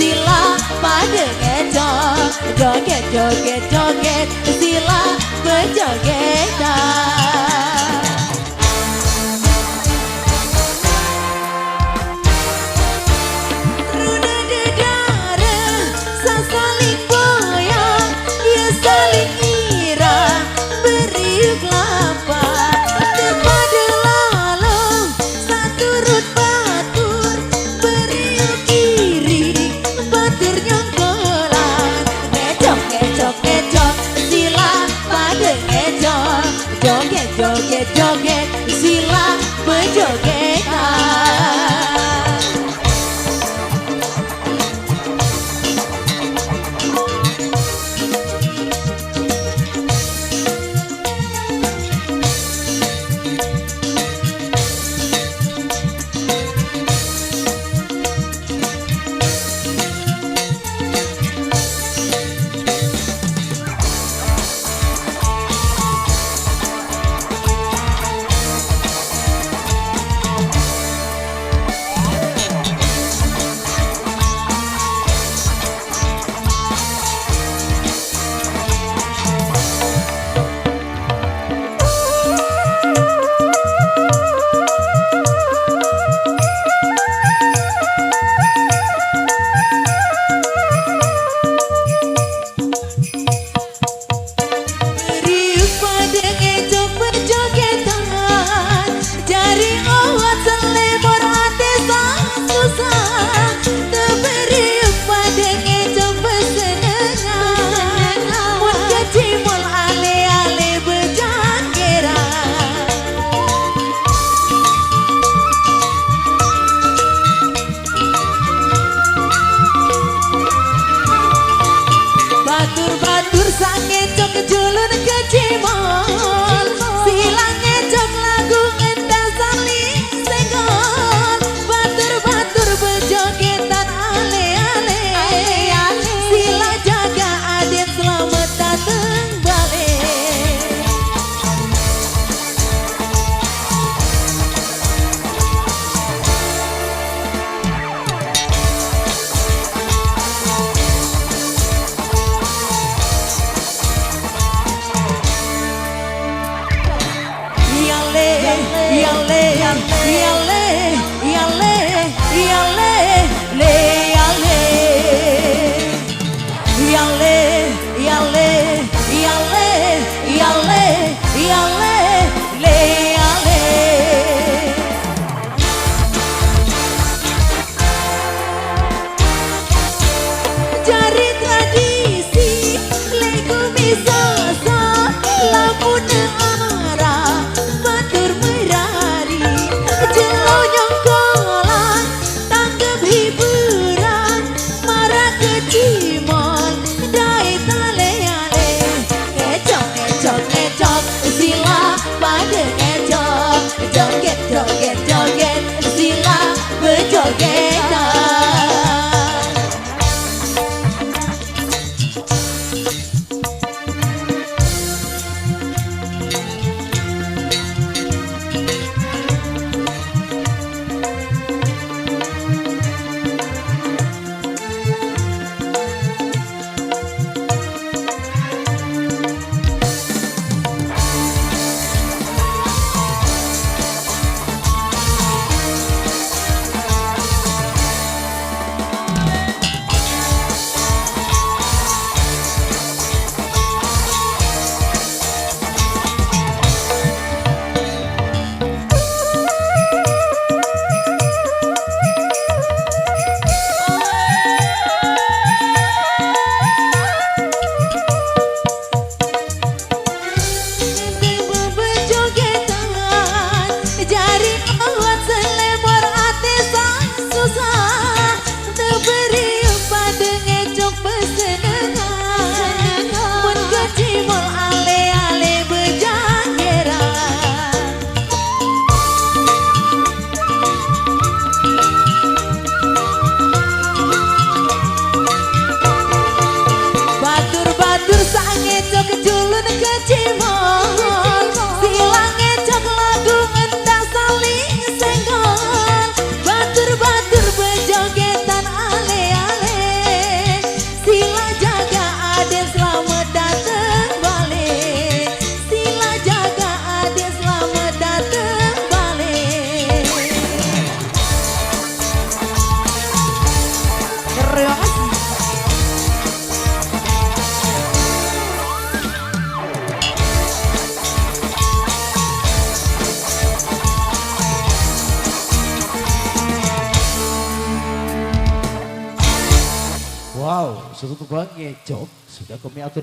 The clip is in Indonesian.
sila pada ngejok, joget joget joget sila berjogetan. Runa dedara saling goyang, ya saling ira beri kelapa. Kepada lalong saturut batur beri kiri batur nyonggolan. Ngejok ngejok ngejok sila pada ngejok, joget joget joget sila berjogetan. Batur-batur sang ngejok julun ke cimol, silang ngejok lagu entah saling senggol. Batur-batur berjogetan ale-ale, sila jaga aden selamat datang balik. Cari tradisi lego misoso lamun arah batur merari jelo nyonggolan tanggep hiburan marah ke cimol dai tale-ale. Ngejok ngejok ngejok sila pada ngejok, joget joget joget sila berjogetan. maksud untuk Bang Ngeco sudah kami atur